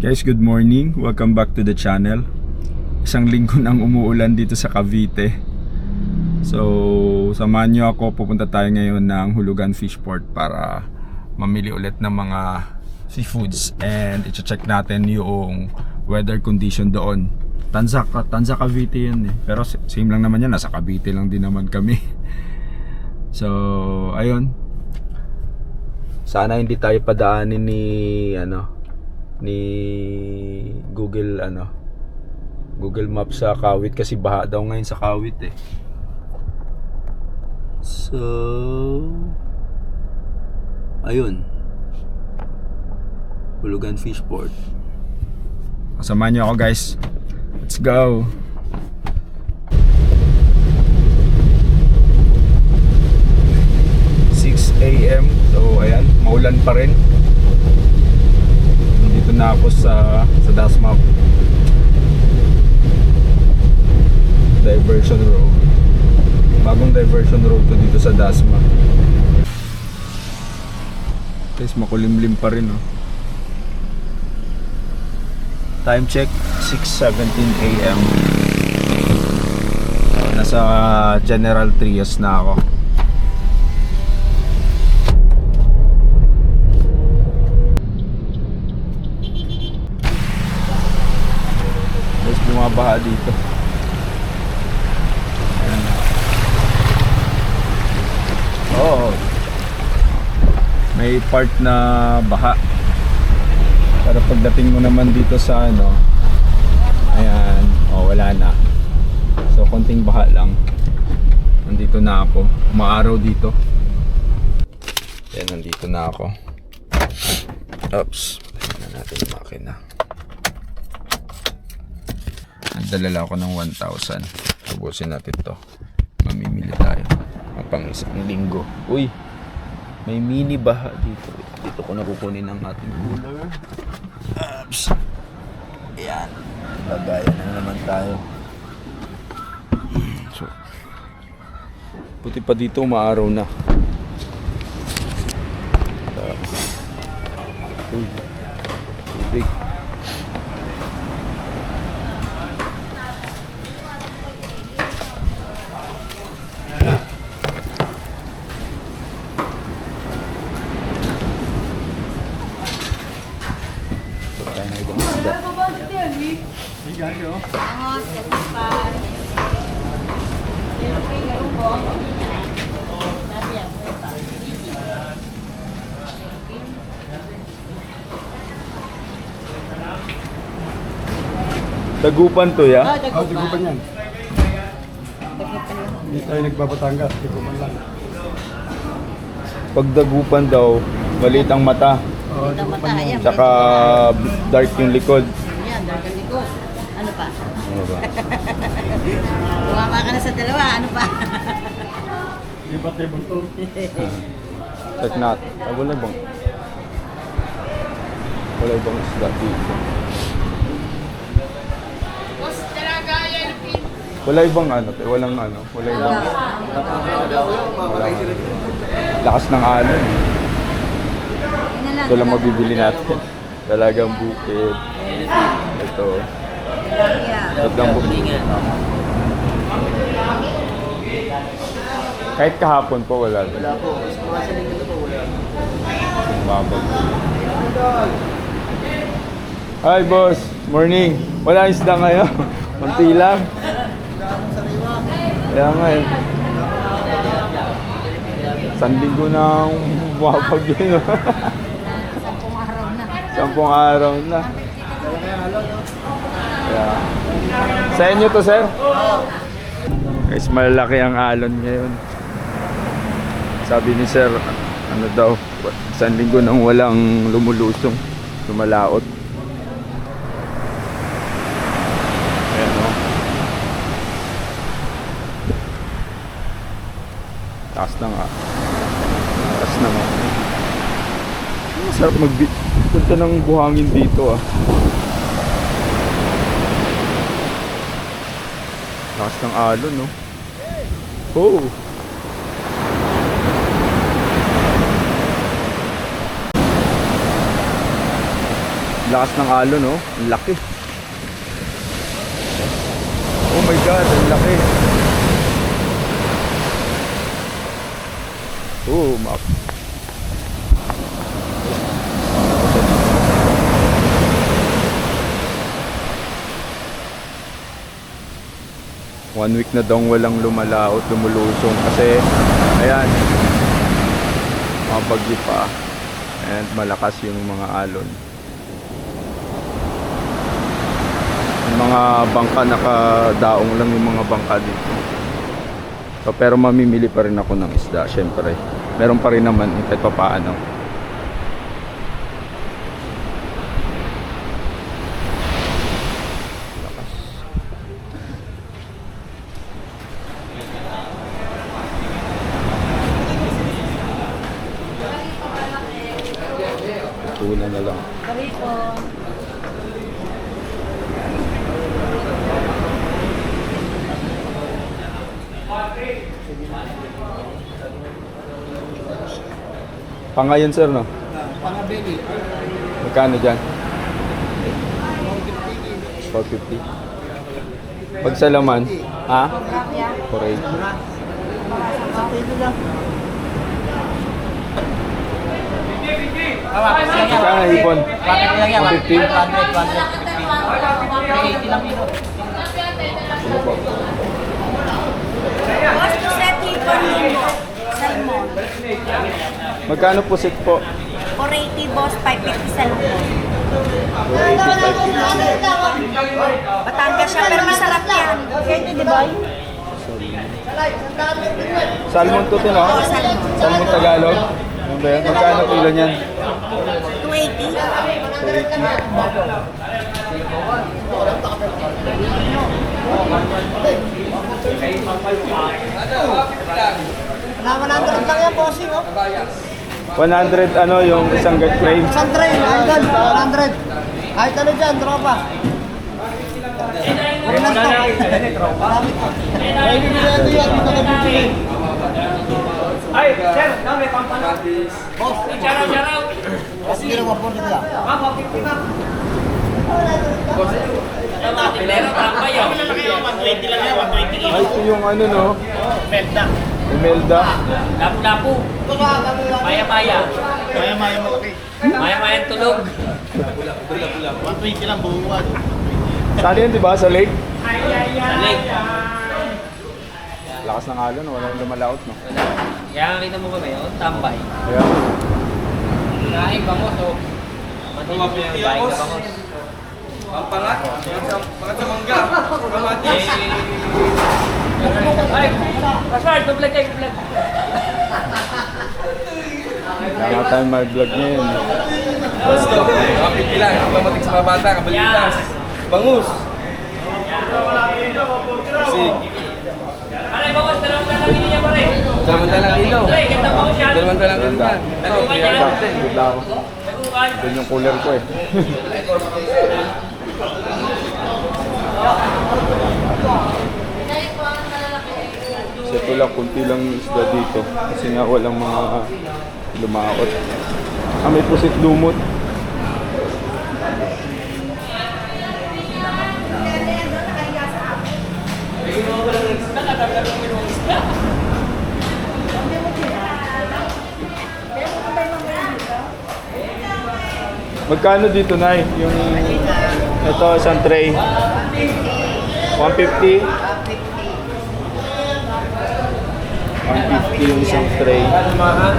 Guys, good morning. Welcome back to the channel. Isang linggo nang umuulan dito sa Cavite. So, samahan nyo ako. Pupunta tayo ngayon ng Hulugan Fishport para mamili ulit ng mga seafoods. And i-check natin yung weather condition doon. Tanza Cavite yan eh. Pero same lang naman yan. Nasa Cavite lang din naman kami. So, ayun. Sana hindi tayo padaanin ni Google Google Maps sa Kawit kasi baha daw ngayon sa Kawit eh. So ayun, Hulugan Fishport. Kasama niyo ako guys. Let's go. AM. So ayan, maulan pa rin. Dito na ako sa Dasma Diversion Road. Bagong diversion road to dito sa Dasma. Guys, makulimlim pa rin oh. Time check 6:17 AM. Nasa General Trias na ako. Bumabaha dito. Oh, may part na baha. Pero pagdating mo naman dito sa ayan, wala na. So konting baha lang. Nandito na ako. Umaaraw dito. Ayan, nandito na ako. Oops. Tingnan natin yung makina. Nagdala ako ng 1,000. Tubusin natin to. Mamimili tayo. Pang isang linggo. Uy! May mini baha dito. Dito ko nakukunin ang ating cooler. Oops! Ayan. Lagayan na naman tayo. So, puti pa dito, umaaraw na. Uy! Tubig. Dagupan to ya? Dagupan yan. Hindi tayo nagbabatangas, dagupan lang. Pag dagupan daw, maliit ang mata. Dagupan yan. Tsaka dark yung likod. Yan, dark ang likod. Ano pa? Ano ba? Bumama ka na sa dalawa, ano pa? Iba tayo bunto. Check natin. Wala bang isda dito? Wala ibang walang wala ibang lakas ng alon. Ito lang mabibili natin. Talagang bukid. Ito. Talagang bukid. Kahit kahapon po wala. Wala po. Babag. Hi boss, morning. Wala isda ngayon. Kunti lang. Kaya nga eh. Sanlinggo na bumabag yun. 10 araw na. 10 araw na. Kaya, sa inyo to sir? Guys, malalaki ang alon ngayon. Sabi ni sir, daw, 1 linggo nang walang lumulusong, lumalaot. Taas na nga. Taas na nga. Masarap punta ng buhangin dito ah. Taas ng alon no. Oh. Lakas ng alon, no? Ang laki. Oh my God, ang laki. Oh, map. One week na daw walang lumalaot, lumulusong kasi ayan, mga bagyo pa and malakas yung mga alon. Yung mga bangka, nakadaong lang yung mga bangka dito. So, pero mamimili pa rin ako ng isda, syempre. Meron pa rin naman kahit pa paano. Tuna na lang. Karito. Pangayon sir, no? Pangabili. Magkano dyan? 450. Pag sa laman, ha? Tilapia. 480. Magkano hipon? 150? Ano po? Boss, to set hipon mo. Salmon. Magkano po set po? 480 boss, 550 salmon. 480, Batangas siya, pero masarap yan. Pwede, di ba? Salmon to no? Oo, salmon. Salmon Tagalog? Ano ba yan? Magkano kilo niyan? 280. 280. Wala 100 lang yan, bossing, oh. 100 ano yung isang gut frame? Isang tray, idol, 100. Kahit ano dyan, tropa. Huwag lang to. Marami to. May bibili ito yan, dito ka bibili. Ay, sir, may pampano. Boss, boss, hindi lang mapon nila. Ay, ito yung ano no? Melda. Imelda. Lapu-lapu. Maya-maya. Maya-maya malaki. Maya-maya tulog. 120 lang, buwan. Saan yan, di ba? Sa lake? Salik. Lakas ng alon, walang lumalaot, no? Kaya nakita mo kami, oh, tambay. Ayan. Naing bangos, oh. Matibok yung daing na bangos. Pampangat, pangat sa mangga, kamati. Ay, Pasward, vlog kayo, vlog. Kaya tayo mag-vlog ngayon. Gusto, kapit ilan, pamatik sa mga bata, kabalitas. Bangus. Sig. Aray, bangos, dalawang dalang niya pa rin. Damandalang ilaw. Ay, ganda bangos yan. Damandalang ilaw. Ano, Bigla ako. Nagukan. Doon yung cooler ko eh. So ito lang, kunti lang yung isda dito. Kasi nga walang mga lumaot. Ah, may pusit lumot. Magkano dito, Nay? Yung ito, isang tray. 150? 150 yung isang tray. Lumahan.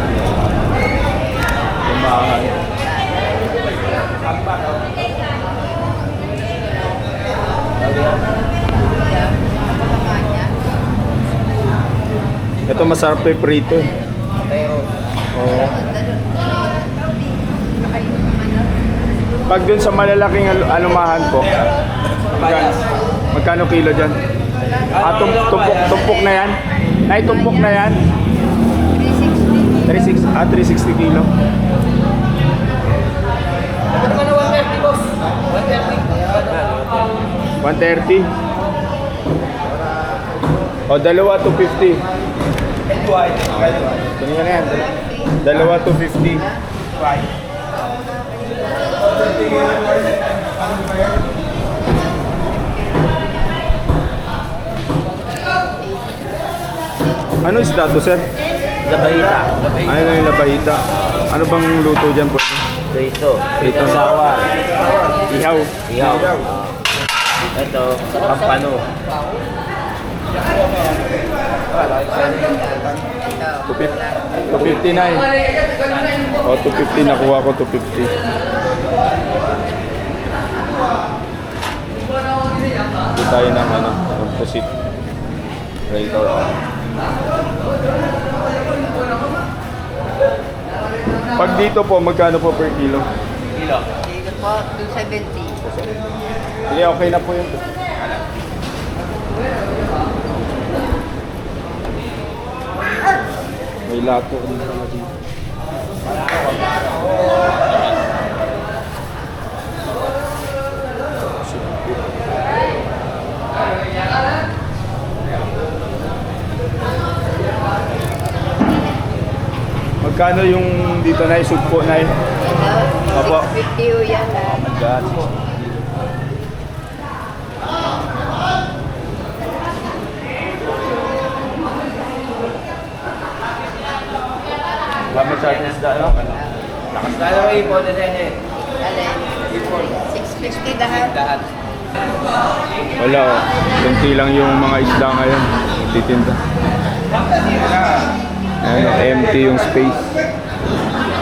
Ito masarap to yung prito. Oo. Pag dun sa malalaking alumahan po, magkano kilo dyan? Ah, tumpok na yan? Ay, tumpok na yan? 360 kilo. Ano ba na 130, boss? 130. O, dalawa 250. Kunin mo na yan. Dalawa 250. Ano isda to, sir? Labahita. Ano yung labahita? Ano bang luto dyan po? Ito. Ito sawa. Ihaw. Ihaw. Ito, pampano. 259. O, 250. Nakuha ko 250. Ito tayo ng ano, ng pusit. Right out. Pag dito po, magkano po per kilo? Kilo. Dito po, 270. Hindi, okay na po yun. May lato rin pala dito. Magkano yung dito na sugpo na yun? Opo. 650 ho yan. Oh my God. Wala masyadong isda, no? Nakasala mo ipon na din eh. Alin? 650 lahat. Lahat. Wala, oh. Kunti lang yung mga isda ngayon. Titinda. Ayan, empty yung space.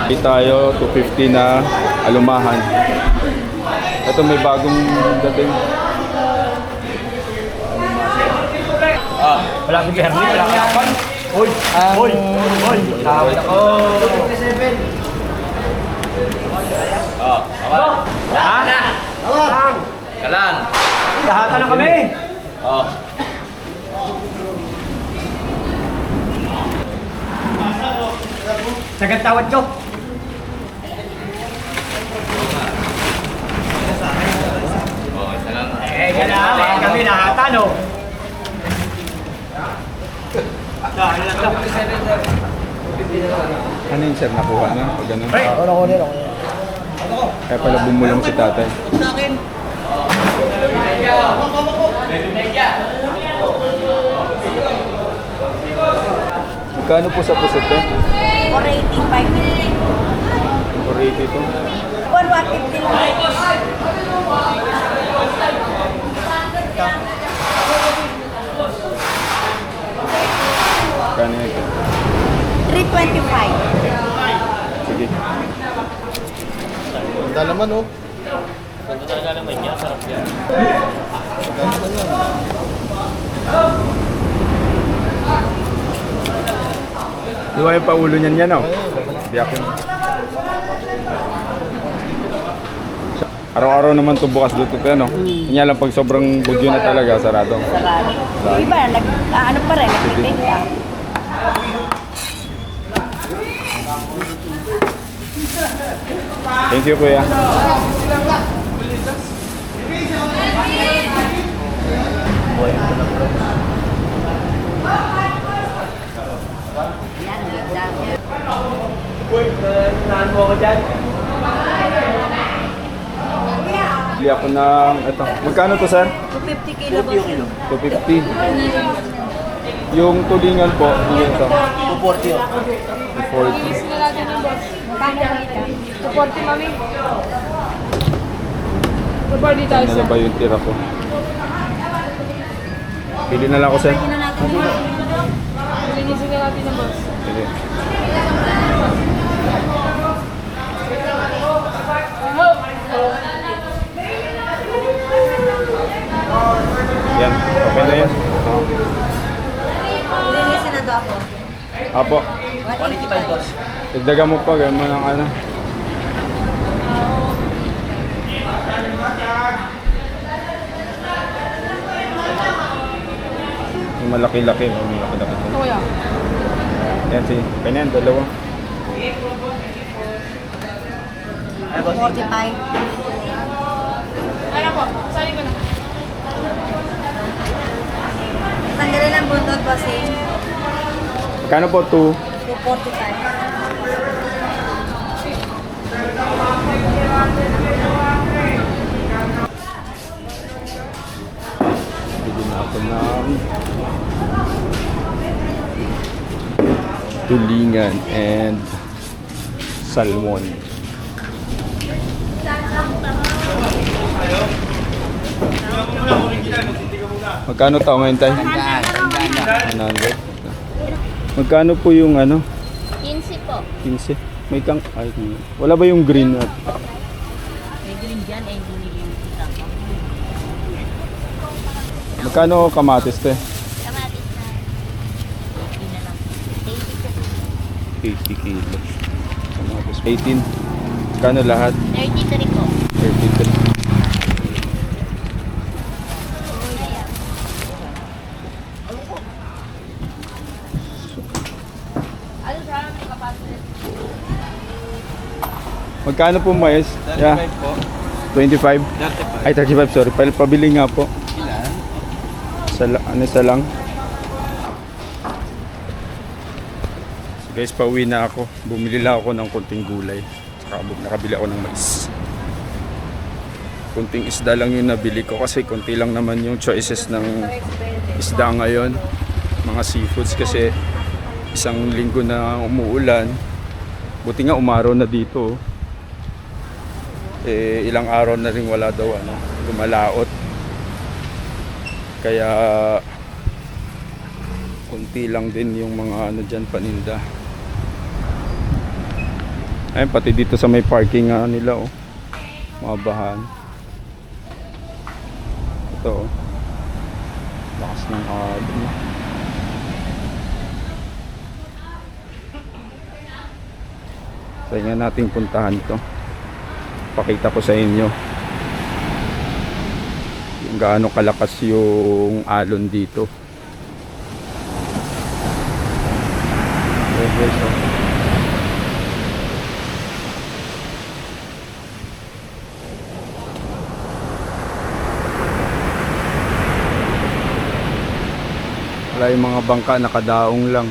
Hindi tayo, 250 na alumahan. Ito may bagong dating. Ah, wala kang Herni, wala kang Akon. Uy, uy, uy. Tawid ako. Oh, awal. Ha? Awal. Kalan. Lahatan na kami. Oh. Sagad tawad ko. Oh, isa lang. Kailangan kami lahatan, oh. Dahil lang to. Ano yun, sir? Nakuha na? O ganun? Hey! Kaya pala bumulong si tatay. Sa akin. Magkano po sa pusit to? 485. 480 to. 150. Magkano ito? 325. Sige. Ganda naman, oh. Ganda talaga naman niya, sarap yan. Di ba yung paulo niyan yan, oh? Biyakin. Araw-araw naman to bukas dito, ano? Kanya lang pag sobrang bugyo na talaga, sarado. Sarado. Yung iba, ano pa rin, nagtitinda. Thank you, kuya. Yan, ganda. Saan mo ako dyan? Bili ako ng, ito. Magkano to, sir? 250 kilo ba? 250. Yung tulingan po, yun ito. 240, oh. 240. Support mami. Support dito Ano na ba yung tira ko? Pili na lang ako, sir. Linisin na natin ng boss. Sige. Yan, okay na yan. Linisin na daw ako. Apo, 185 boss. dagdagan mo pa, gawin mo ng ano. Yung malaki-laki, oh, malaki-laki. Ito kuya. Yan, si Kanyan, dalawa. 45. Ayan po, sali ko na. Tanggalin ang buntot bossing. Magkano po? 245. tulingan and salmon. Magkano tao ngayon tayo? 100. Magkano po yung ano? 15 po. 15. May kang ay, wala ba yung green at May green dyan, eh, hindi nila yung kita ko. magkano kamatis te? Kamatis na. Hindi na lang. 80 kilos. Kamatis 18. Magkano lahat? 33 po. 33. Ano sa amin kapatid? Magkano po mais? 35 po. 25? 35. Ay, 35, sorry. Pabili nga po. Ilan? Isa lang. So guys, pauwi na ako. Bumili lang ako ng konting gulay. Saka nakabili ako ng mais. Konting isda lang yung nabili ko kasi konti lang naman yung choices ng isda ngayon. Mga seafoods kasi isang linggo na umuulan. Buti nga umaraw na dito. Eh, ilang araw na rin wala daw lumalaot. Kaya kunti lang din yung mga dyan paninda. Ayun, pati dito sa may parking nila mga bahan. Ito lakas ng alon. Kaya nga nating puntahan to. Pakita ko sa inyo yung gaano kalakas yung alon dito. Okay, so wala yung mga bangka, nakadaong lang.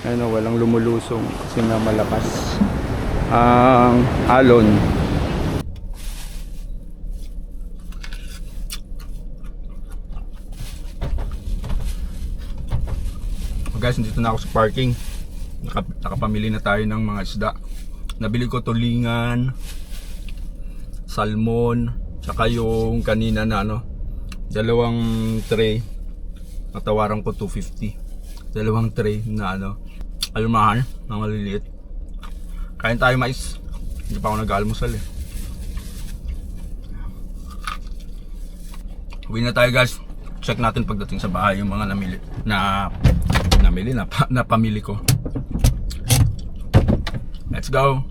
Ayun, walang lumulusong kasi nga malakas ang alon. Guys, nandito na ako sa parking. Nakapamili na tayo ng mga isda. Nabili ko tulingan, salmon, tsaka yung kanina na dalawang tray. Natawaran ko 250. Dalawang tray na alumahan, na maliliit. Kain tayo mais. Hindi pa ako nag-almusal eh. Uwi na tayo guys. Check natin pagdating sa bahay yung mga napamili ko. Let's go.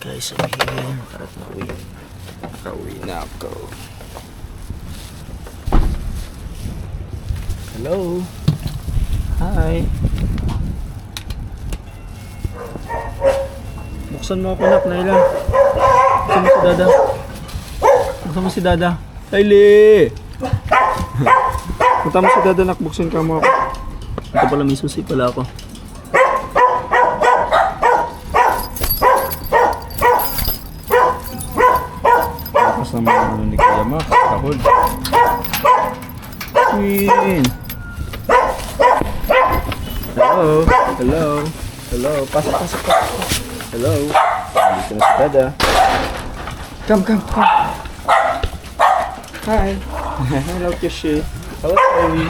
Guys, I'm here. Nakauwi na ako. Hello. Hi. Buksan mo ako, nak, Naila. Buksan mo si Dada. Buksan mo si Dada. Kylie! Punta mo si Dada, nak. Buksan ka mo ako. Ito pala, may susi pala ako. Tapos naman ni Kuya Max. Kahol. Queen! Hello! Hello! Hello! Pasok, pasok, pasok. Hello! Dito na si Dada. Come, come, come. Hi! Hello, Kishi. Hello, Chloe.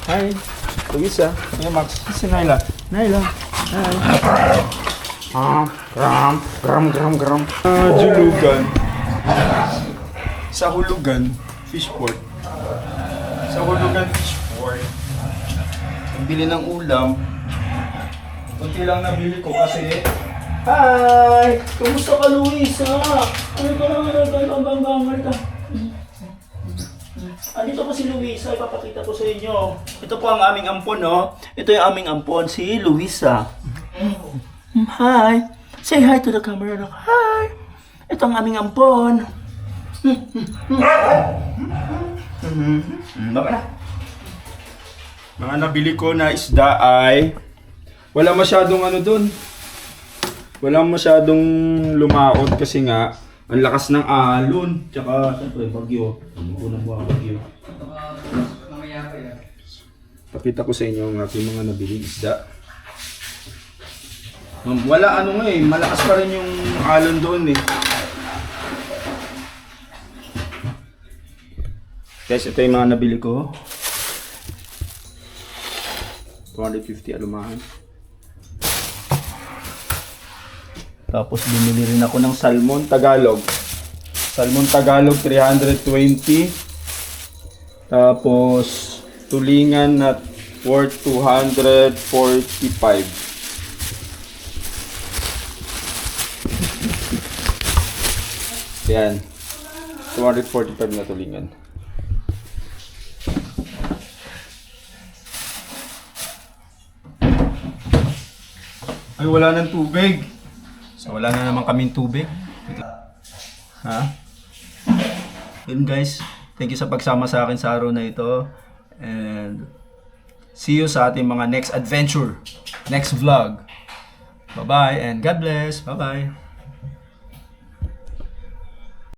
Hi! Luisa. Kuya Max. Si Naila. Naila. Hi! Gram. Julugan. Sa Hulugan Fishport. Sa Hulugan Fishport. Bili ng ulam. Kunti lang nabili ko kasi. Hi! Kumusta ka, Luisa? Ano ka lang ka? Andito po si Luisa, ipapakita ko sa inyo. Ito po ang aming ampon, no? Ito yung aming ampon, si Luisa. Hi! Say hi to the camera. Hi! Ito ang aming ampon. Baka na. Mga nabili ko na isda ay wala masyadong dun. Walang masyadong lumaot kasi nga ang lakas ng alon. Tsaka, siyempre, bagyo. Unang buwan bagyo. Pakita ko sa inyo ang aking mga nabiling isda. Wala ano nga eh, malakas pa rin yung alon doon eh. Guys, ito yung mga nabili ko. 250 alumahan. Tapos bumili rin ako ng salmon Tagalog. Salmon Tagalog 320. Tapos tulingan na worth 245. Yan. 245 na tulingan. Ay, wala nang tubig. So, wala na naman kaming tubig. Ha? Yun guys. Thank you sa pagsama sa akin sa araw na ito. And see you sa ating mga next adventure. Next vlog. Bye-bye and God bless. Bye-bye.